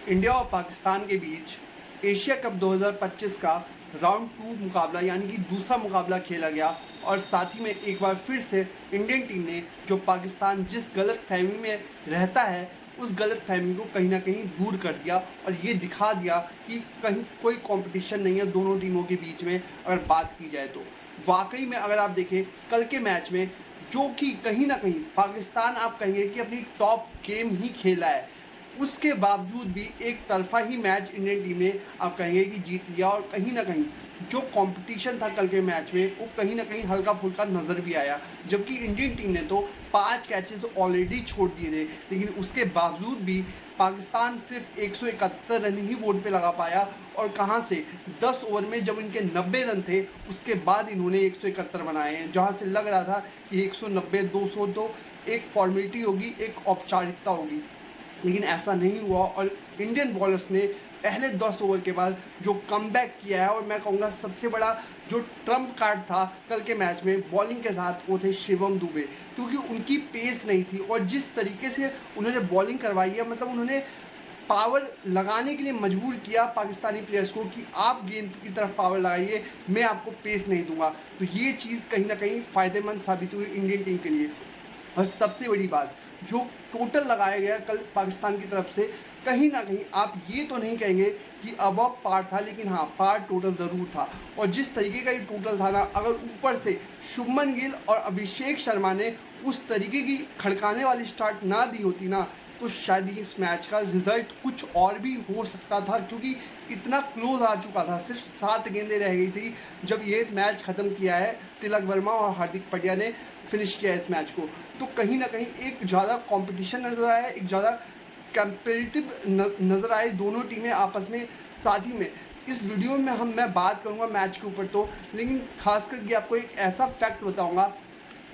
India और पाकिस्तान के बीच Asia cup 2025 का राउंड 2 मुकाबला यानी कि दूसरा मुकाबला खेला गया और साथ ही में एक बार फिर से इंडियन टीम ने जो पाकिस्तान जिस गलत फहमी में रहता है उस गलत फहमी को कहीं ना कहीं दूर कर दिया और ये दिखा दिया कि कहीं कोई कंपटीशन नहीं है दोनों टीमों के बीच में। अगर बात की जाए तो वाकई में अगर आप देखें कल के मैच में जो कि कहीं ना कहीं पाकिस्तान आप कहेंगे कि अपनी टॉप गेम ही खेला है, उसके बावजूद भी एक तरफा ही मैच इंडियन टीम ने आप कहेंगे कि जीत लिया। और कहीं ना कहीं जो कंपटीशन था कल के मैच में वो कहीं ना कहीं हल्का फुल्का नज़र भी आया, जबकि इंडियन टीम ने तो 5 कैचेस ऑलरेडी छोड़ दिए थे, लेकिन उसके बावजूद भी पाकिस्तान सिर्फ 171 रन ही बोर्ड पे लगा पाया। और कहां से 10 ओवर में जब इनके 90 रन थे उसके बाद इन्होंने 171 बनाए हैं, जहां से लग रहा था कि 190 200 तो एक फॉर्मेलिटी होगी, एक औपचारिकता होगी, लेकिन ऐसा नहीं हुआ। और इंडियन बॉलर्स ने पहले 10 ओवर के बाद जो कमबैक किया है, और मैं कहूँगा सबसे बड़ा जो ट्रम्प कार्ड था कल के मैच में बॉलिंग के साथ, वो थे शिवम दुबे, क्योंकि उनकी पेस नहीं थी और जिस तरीके से उन्होंने बॉलिंग करवाई है, मतलब उन्होंने पावर लगाने के लिए मजबूर किया पाकिस्तानी प्लेयर्स को कि आप गेंद की तरफ पावर लगाइए, मैं आपको पेस नहीं दूंगा। तो ये चीज़ कहीं ना कहीं फ़ायदेमंद साबित हुई इंडियन टीम के लिए। और सबसे बड़ी बात, जो टोटल लगाया गया कल पाकिस्तान की तरफ से, कहीं ना कहीं आप ये तो नहीं कहेंगे कि अबव पार था, लेकिन हाँ पार टोटल ज़रूर था। और जिस तरीके का ये टोटल था ना, अगर ऊपर से शुभमन गिल और अभिषेक शर्मा ने उस तरीके की खड़काने वाली स्टार्ट ना दी होती ना, तो शायद इस मैच का रिजल्ट कुछ और भी हो सकता था, क्योंकि इतना क्लोज आ चुका था। सिर्फ 7 गेंदें रह गई थी जब ये मैच ख़त्म किया है तिलक वर्मा और हार्दिक पांड्या ने फिनिश किया इस मैच को। तो कहीं ना कहीं एक ज़्यादा कंपटीशन नज़र आया, एक ज़्यादा कंपेटिटिव नज़र आए दोनों टीमें आपस में। साथ ही में इस वीडियो में मैं बात करूंगा मैच के ऊपर तो, लेकिन खास करके आपको एक ऐसा फैक्ट बताऊंगा,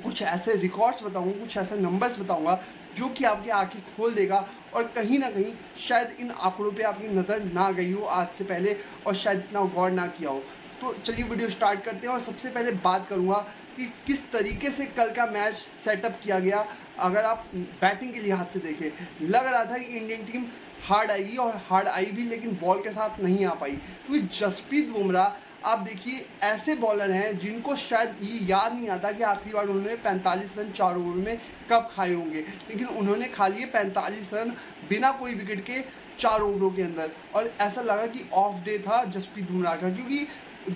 कुछ ऐसे रिकॉर्ड्स बताऊंगा, कुछ ऐसे नंबर्स बताऊंगा जो कि आपकी आंखें खोल देगा। और कहीं ना कहीं शायद इन आंकड़ों पे आपकी नज़र ना गई हो आज से पहले और शायद इतना गौर ना किया हो। तो चलिए वीडियो स्टार्ट करते हैं और सबसे पहले बात करूंगा कि किस तरीके से कल का मैच सेटअप किया गया। अगर आप बैटिंग के लिहाज से देखें, लग रहा था कि इंडियन टीम हार्ड आएगी और हार्ड आई भी, लेकिन बॉल के साथ नहीं आ पाई, क्योंकि जसप्रीत बुमराह आप देखिए ऐसे बॉलर हैं जिनको शायद ये याद नहीं आता कि आखिरी बार उन्होंने 45 रन 4 ओवर में कब खाए होंगे, लेकिन उन्होंने खा लिए 45 रन बिना कोई विकेट के 4 ओवरों के अंदर। और ऐसा लगा कि ऑफ डे था जसप्रीत बुमराह का, क्योंकि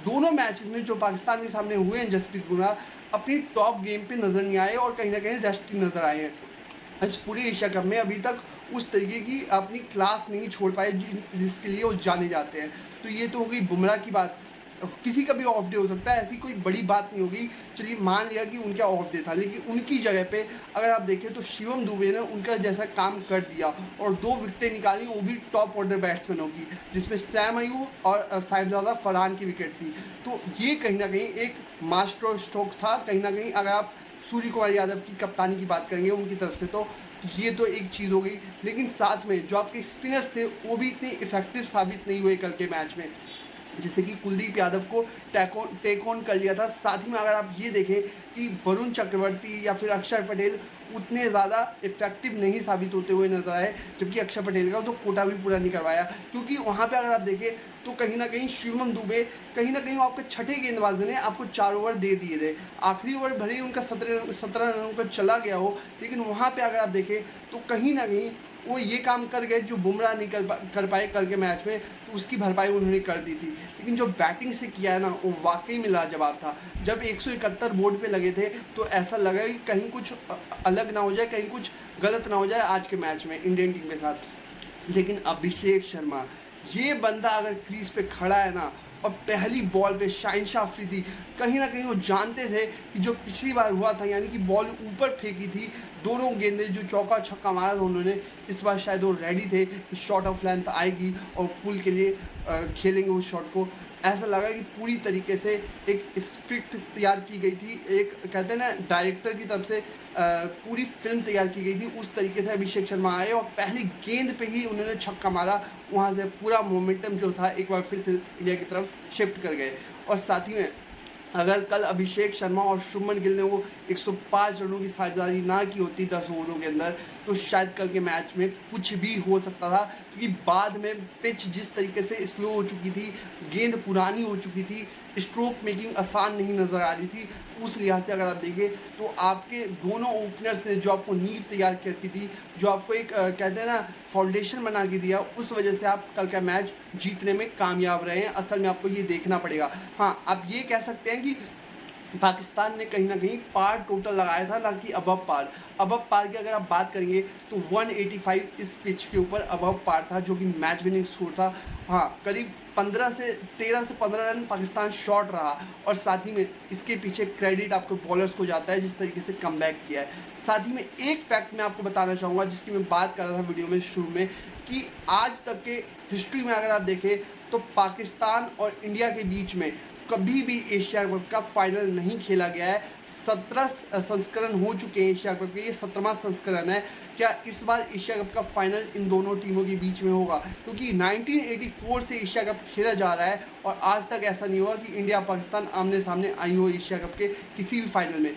दोनों मैचेस में जो पाकिस्तान के सामने हुए हैं जसप्रीत बुमराह अपनी टॉप गेम पे नज़र नहीं आए और कहीं ना कहीं रेस्टी नज़र आए हैं। इस पूरे एशिया कप में अभी तक उस तरीके की अपनी क्लास नहीं छोड़ पाए जिसके लिए वो जाने जाते हैं। तो ये तो हो गई बुमराह की बात। किसी का भी ऑफ डे हो सकता है, ऐसी कोई बड़ी बात नहीं होगी। चलिए मान लिया कि उनका ऑफ डे था, लेकिन उनकी जगह पे अगर आप देखें तो शिवम दुबे ने उनका जैसा काम कर दिया और 2 विकेटें निकाली, वो भी टॉप ऑर्डर बैट्समैनों की, जिसमें सैम अयूब और साहिबजादा फरहान की विकेट थी। तो ये कहीं ना कहीं एक मास्टर स्ट्रोक था। कहीं ना कहीं अगर आप सूर्य कुमार यादव की कप्तानी की बात करेंगे उनकी तरफ से, तो ये तो एक चीज़ हो गई। लेकिन साथ में जो आपके स्पिनर्स थे वो भी इतने इफेक्टिव साबित नहीं हुए कल के मैच में, जैसे कि कुलदीप यादव को टेक ऑन कर लिया था। साथ ही में अगर आप ये देखें कि वरुण चक्रवर्ती या फिर अक्षर पटेल उतने ज़्यादा इफेक्टिव नहीं साबित होते हुए नजर आए, जबकि अक्षर पटेल का तो कोटा भी पूरा नहीं करवाया, क्योंकि वहाँ पे अगर आप देखें तो कहीं ना कहीं शिवम दुबे कहीं ना कहीं आपके छठे गेंदबाज ने आपको 4 ओवर दे दिए थे। आखिरी ओवर भले ही उनका 17 रनों का चला गया हो, लेकिन वहाँ पर अगर आप देखें तो कहीं ना कहीं वो ये काम कर गए जो बुमराह नहीं कर पाए कल के मैच में, तो उसकी भरपाई उन्होंने कर दी थी। लेकिन जो बैटिंग से किया है ना, वो वाकई में लाजवाब था। जब 171 बोर्ड पे लगे थे तो ऐसा लगा कि कहीं कुछ अलग ना हो जाए, कहीं कुछ गलत ना हो जाए आज के मैच में इंडियन टीम के साथ। लेकिन अभिषेक शर्मा, ये बंदा अगर क्रीज पे खड़ा है ना और पहली बॉल पे शाहिनशाह अफरीदी, कहीं ना कहीं वो जानते थे कि जो पिछली बार हुआ था, यानी कि बॉल ऊपर फेंकी थी, दोनों गेंदें जो चौका छक्का मारा था उन्होंने, इस बार शायद वो रेडी थे कि शॉट ऑफ लेंथ आएगी और पुल के लिए खेलेंगे उस शॉट को। ऐसा लगा कि पूरी तरीके से एक स्क्रिप्ट तैयार की गई थी, एक कहते हैं ना डायरेक्टर की तरफ से पूरी फिल्म तैयार की गई थी। उस तरीके से अभिषेक शर्मा आए और पहली गेंद पे ही उन्होंने छक्का मारा, वहाँ से पूरा मोमेंटम जो था एक बार फिर से इंडिया की तरफ शिफ्ट कर गए। और साथ ही में अगर कल अभिषेक शर्मा और शुभमन गिल ने वो 105 रनों की साझेदारी ना की होती 10 ओवरों के अंदर, तो शायद कल के मैच में कुछ भी हो सकता था, क्योंकि बाद में पिच जिस तरीके से स्लो हो चुकी थी, गेंद पुरानी हो चुकी थी, स्ट्रोक मेकिंग आसान नहीं नज़र आ रही थी। उस लिहाज से अगर आप देखें तो आपके दोनों ओपनर्स ने जो आपको नींव तैयार करती थी, जो आपको एक कहते हैं ना फाउंडेशन बना के दिया, उस वजह से आप कल का मैच जीतने में कामयाब रहे हैं। असल में आपको ये देखना पड़ेगा। हाँ, आप ये कह सकते हैं कि पाकिस्तान ने कहीं ना कहीं पार टोटल लगाया था, ना कि अबव पार। अबव पार की अगर आप बात करेंगे तो 185 इस पिच के ऊपर अबव पार था, जो कि मैच विनिंग स्कोर था। हाँ, करीब 13 से 15 रन पाकिस्तान शॉर्ट रहा, और साथ ही में इसके पीछे क्रेडिट आपको बॉलर्स को जाता है जिस तरीके से कमबैक किया है। साथ ही में एक फैक्ट मैं आपको बताना चाहूँगा, जिसकी मैं बात कर रहा था वीडियो में शुरू में, कि आज तक के हिस्ट्री में अगर आप देखें तो पाकिस्तान और इंडिया के बीच में कभी भी एशिया कप का फाइनल नहीं खेला गया है। 17 संस्करण हो चुके हैं एशिया कप के, ये 17वां संस्करण है। क्या इस बार एशिया कप का फाइनल इन दोनों टीमों के बीच में होगा? क्योंकि 1984 से एशिया कप खेला जा रहा है और आज तक ऐसा नहीं हुआ कि इंडिया पाकिस्तान आमने सामने आई हो एशिया कप के किसी भी फाइनल में।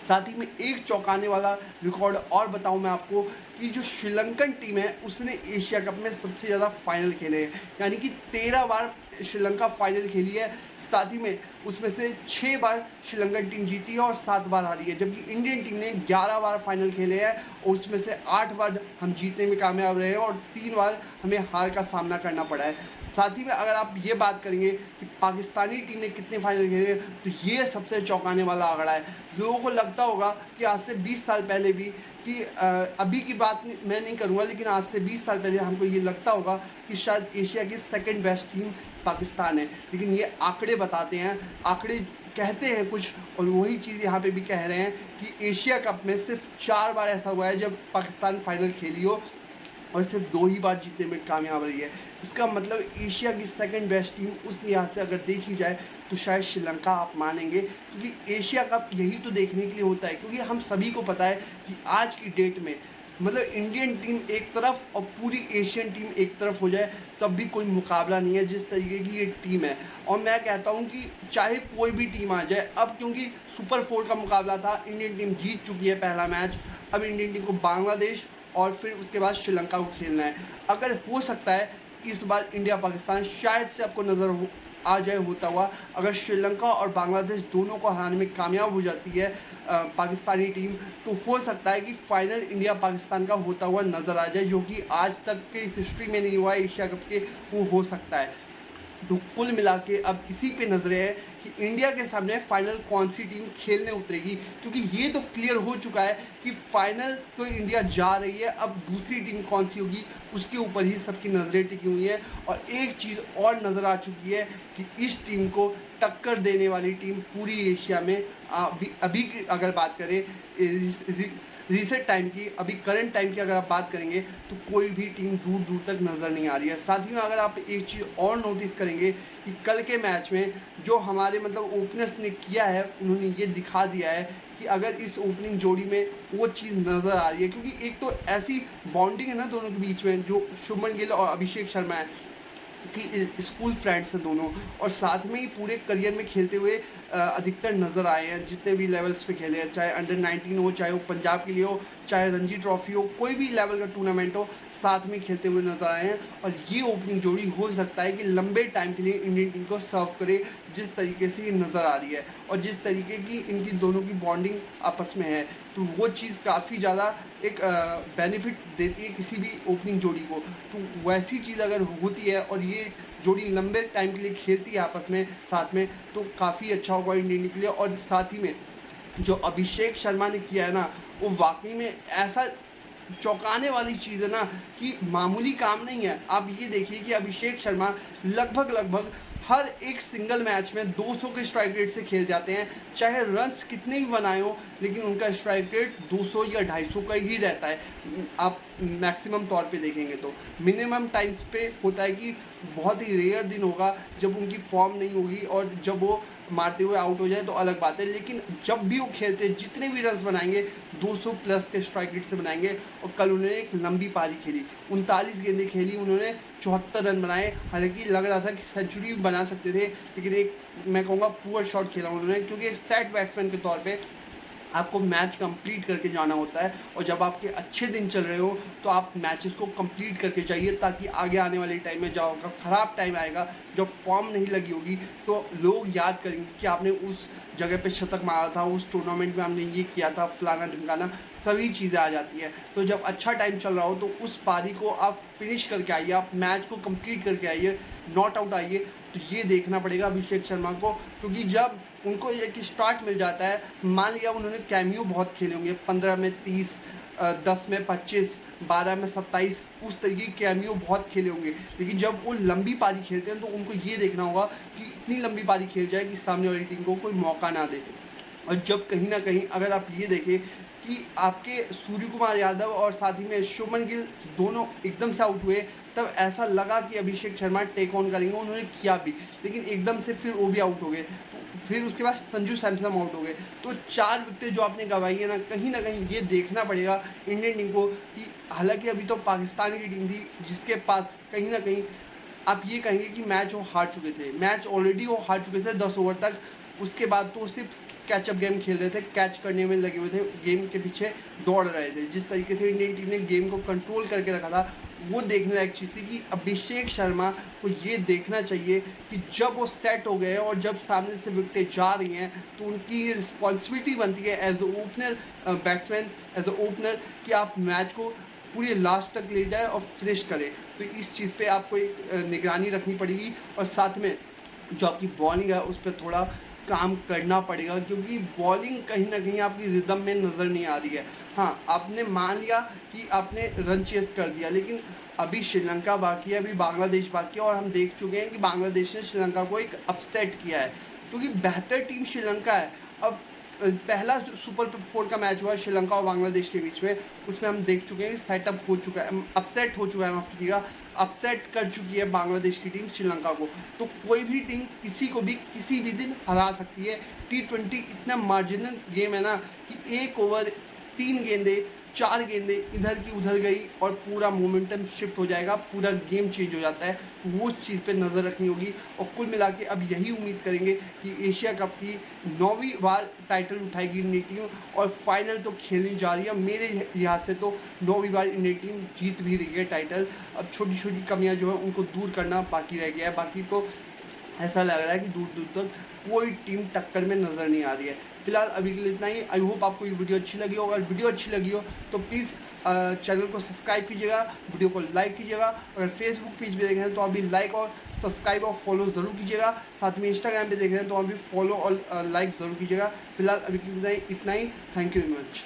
साथ ही में एक चौंकाने वाला रिकॉर्ड और बताऊं मैं आपको, कि जो श्रीलंकन टीम है उसने एशिया कप में सबसे ज़्यादा फाइनल खेले हैं, यानी कि 13 बार श्रीलंका फाइनल खेली है। साथ ही में उसमें से 6 बार श्रीलंकन टीम जीती है और 7 बार हारी है, जबकि इंडियन टीम ने 11 बार फाइनल खेले हैं और उसमें से 8 बार हम जीतने में कामयाब रहे हैं और 3 बार हमें हार का सामना करना पड़ा है। साथ ही में अगर आप ये बात करेंगे कि पाकिस्तानी टीम ने कितने फाइनल खेले, तो ये सबसे चौंकाने वाला आंकड़ा है। लोगों को लगता होगा कि आज से 20 साल पहले भी, कि अभी की बात मैं नहीं करूँगा, लेकिन आज से 20 साल पहले हमको ये लगता होगा कि शायद एशिया की सेकंड बेस्ट टीम पाकिस्तान है। लेकिन ये आंकड़े बताते हैं, आंकड़े कहते हैं कुछ, और वही चीज़ यहाँ पे भी कह रहे हैं कि एशिया कप में सिर्फ 4 बार ऐसा हुआ है जब पाकिस्तान फाइनल खेली हो, और सिर्फ 2 ही बार जीतने में कामयाब रही है। इसका मतलब एशिया की सेकंड बेस्ट टीम उस लिहाज से अगर देखी जाए तो शायद श्रीलंका आप मानेंगे, क्योंकि एशिया कप यही तो देखने के लिए होता है। क्योंकि हम सभी को पता है कि आज की डेट में मतलब इंडियन टीम एक तरफ और पूरी एशियन टीम एक तरफ हो जाए तब भी कोई मुकाबला नहीं है जिस तरीके की ये टीम है। और मैं कहता हूँ कि चाहे कोई भी टीम आ जाए, अब क्योंकि सुपर 4 का मुकाबला था, इंडियन टीम जीत चुकी है पहला मैच, अब इंडियन टीम को बांग्लादेश और फिर उसके बाद श्रीलंका को खेलना है। अगर हो सकता है इस बार इंडिया पाकिस्तान शायद से आपको नज़र आ जाए होता हुआ, अगर श्रीलंका और बांग्लादेश दोनों को हराने में कामयाब हो जाती है पाकिस्तानी टीम, तो हो सकता है कि फाइनल इंडिया पाकिस्तान का होता हुआ नज़र आ जाए, जो कि आज तक के हिस्ट्री में नहीं हुआ है एशिया कप के, वो हो सकता है। तो कुल मिला के अब इसी पे नजरें है कि इंडिया के सामने फाइनल कौन सी टीम खेलने उतरेगी, क्योंकि ये तो क्लियर हो चुका है कि फाइनल तो इंडिया जा रही है, अब दूसरी टीम कौन सी होगी उसके ऊपर ही सबकी नज़रें टिकी हुई हैं। और एक चीज़ और नज़र आ चुकी है कि इस टीम को टक्कर देने वाली टीम पूरी एशिया में अभी की अगर बात करें रिसेंट टाइम की, अभी करंट टाइम की अगर आप बात करेंगे तो कोई भी टीम दूर दूर तक नज़र नहीं आ रही है। साथ ही में अगर आप एक चीज़ और नोटिस करेंगे कि कल के मैच में जो हमारे मतलब ओपनर्स ने किया है, उन्होंने ये दिखा दिया है कि अगर इस ओपनिंग जोड़ी में वो चीज़ नज़र आ रही है, क्योंकि एक तो ऐसी बॉन्डिंग है ना दोनों के बीच में, जो शुभमन गिल और अभिषेक शर्मा है कि स्कूल फ्रेंड्स हैं दोनों, और साथ में ही पूरे करियर में खेलते हुए अधिकतर नज़र आए हैं जितने भी लेवल्स पे खेले हैं, चाहे अंडर 19 हो, चाहे वो पंजाब के लिए हो, चाहे रणजी ट्रॉफी हो, कोई भी लेवल का टूर्नामेंट हो, साथ में खेलते हुए नजर आए हैं। और ये ओपनिंग जोड़ी हो सकता है कि लंबे टाइम के लिए इंडियन टीम को सर्व करे, जिस तरीके से ये नज़र आ रही है और जिस तरीके की इनकी दोनों की बॉन्डिंग आपस में है, तो वो चीज़ काफ़ी ज़्यादा एक बेनिफिट देती है किसी भी ओपनिंग जोड़ी को। तो वैसी चीज़ अगर होती है और ये जोड़ी लंबे टाइम के लिए खेलती है आपस में साथ में, तो काफ़ी अच्छा होगा इंडियन टीम के लिए। और साथ ही में जो अभिषेक शर्मा ने किया है ना, वो वाकई में ऐसा चौंकाने वाली चीज़ है ना कि मामूली काम नहीं है। आप ये देखिए कि अभिषेक शर्मा लगभग हर एक सिंगल मैच में 200 के स्ट्राइक रेट से खेल जाते हैं, चाहे रन्स कितने भी बनाए हो, लेकिन उनका स्ट्राइक रेट 200 या 250 का ही रहता है। आप मैक्सिमम तौर पे देखेंगे तो मिनिमम टाइम्स पे होता है कि बहुत ही रेयर दिन होगा जब उनकी फॉर्म नहीं होगी और जब वो मारते हुए आउट हो जाए तो अलग बात है, लेकिन जब भी वो खेलते हैं जितने भी रन्स बनाएंगे 200 प्लस के स्ट्राइक रेट से बनाएंगे। और कल उन्होंने एक लंबी पारी खेली, 39 गेंदें खेली, उन्होंने 74 रन बनाए। हालांकि लग रहा था कि सेंचुरी भी बना सकते थे, लेकिन एक मैं कहूँगा पुअर शॉट खेला उन्होंने, क्योंकि एक सेट बैट्समैन के तौर पर आपको मैच कंप्लीट करके जाना होता है, और जब आपके अच्छे दिन चल रहे हो तो आप मैचेस को कंप्लीट करके जाइए, ताकि आगे आने वाले टाइम में जब आपका ख़राब टाइम आएगा, जब फॉर्म नहीं लगी होगी, तो लोग याद करेंगे कि आपने उस जगह पे शतक मारा था, उस टूर्नामेंट में आपने ये किया था, फलाना ढिमकाना, सभी चीज़ें आ जाती हैं। तो जब अच्छा टाइम चल रहा हो तो उस पारी को आप फिनिश करके आइए, आप मैच को कंप्लीट करके आइए, नॉट आउट आइए। तो ये देखना पड़ेगा अभिषेक शर्मा को, क्योंकि जब उनको एक स्टार्ट मिल जाता है, मान लिया उन्होंने कैमियो बहुत खेले होंगे, 15 में 30, 10 में 25, 12 में 27, उस तरीके के कैमियो बहुत खेले होंगे, लेकिन जब वो लंबी पारी खेलते हैं तो उनको ये देखना होगा कि इतनी लंबी पारी खेल जाए कि सामने वाली टीम को कोई मौका ना दे। और जब कहीं ना कहीं अगर आप ये देखें कि आपके सूर्य कुमार यादव और साथ ही में शुभमन गिल दोनों एकदम से आउट हुए, तब ऐसा लगा कि अभिषेक शर्मा टेक ऑन करेंगे, उन्होंने किया भी, लेकिन एकदम से फिर वो भी आउट हो गए। तो फिर उसके बाद संजू सैमसन आउट हो गए। तो 4 विकेटें जो आपने गंवाई है ना कहीं ये देखना पड़ेगा इंडियन टीम को कि हालांकि अभी तो पाकिस्तान की टीम थी जिसके पास कहीं ना कहीं आप ये कहेंगे कि मैच वो हार चुके थे, मैच ऑलरेडी वो हार चुके थे 10 ओवर तक। उसके बाद तो सिर्फ कैचअप गेम खेल रहे थे, कैच करने में लगे हुए थे, गेम के पीछे दौड़ रहे थे। जिस तरीके से इंडियन टीम ने गेम को कंट्रोल करके रखा था, वो देखने लायक चीज़ थी कि अभिषेक शर्मा को ये देखना चाहिए कि जब वो सेट हो गए और जब सामने से विकेटें जा रही हैं तो उनकी रिस्पॉन्सिबिलिटी बनती है as a opener batsman, as a opener, कि आप मैच को पूरे लास्ट तक ले जाए और फिनिश करें। तो इस चीज़ पे आपको एक निगरानी रखनी पड़ेगी, और साथ में जो आपकी बॉलिंग है उस पर थोड़ा काम करना पड़ेगा, क्योंकि बॉलिंग कहीं ना कहीं आपकी रिदम में नज़र नहीं आ रही है। हाँ, आपने मान लिया कि आपने रन चेस कर दिया, लेकिन अभी श्रीलंका बाकी है, अभी बांग्लादेश बाकी है, और हम देख चुके हैं कि बांग्लादेश ने श्रीलंका को एक अपसेट किया है, क्योंकि बेहतर टीम श्रीलंका है। अब पहला जो सुपर 4 का मैच हुआ श्रीलंका और बांग्लादेश के बीच में, उसमें हम देख चुके हैं सेटअप हो चुका है, अपसेट हो चुका है, माफ कीजिएगा, अपसेट कर चुकी है बांग्लादेश की टीम श्रीलंका को। तो कोई भी टीम किसी को भी किसी भी दिन हरा सकती है। T20 इतना मार्जिनल गेम है ना कि 1 ओवर 3 गेंदे 4 गेंदे इधर की उधर गई और पूरा मोमेंटम शिफ्ट हो जाएगा, पूरा गेम चेंज हो जाता है। तो वो चीज़ पे नज़र रखनी होगी, और कुल मिला के अब यही उम्मीद करेंगे कि एशिया कप की 9वीं बार टाइटल उठाएगी इंडियन टीम, और फाइनल तो खेलनी जा रही है। मेरे लिहाज से तो 9वीं बार इंडियन टीम जीत भी रही है टाइटल। अब छोटी छोटी कमियाँ जो है उनको दूर करना बाकी रह गया है, बाकी तो ऐसा लग रहा है कि दूर दूर तक कोई टीम टक्कर में नज़र नहीं आ रही है। फिलहाल अभी के लिए इतना ही। आई होप आपको ये वीडियो अच्छी लगी हो। अगर वीडियो अच्छी लगी हो तो प्लीज़ चैनल को सब्सक्राइब कीजिएगा, वीडियो को लाइक कीजिएगा। अगर फेसबुक पेज पे देख रहे हैं तो अभी लाइक और सब्सक्राइब और फॉलो ज़रूर कीजिएगा। साथ में इंस्टाग्राम पे देख रहे हैं तो अभी फॉलो और लाइक ज़रूर कीजिएगा। फिलहाल अभी के लिए इतना ही। Thank you very much.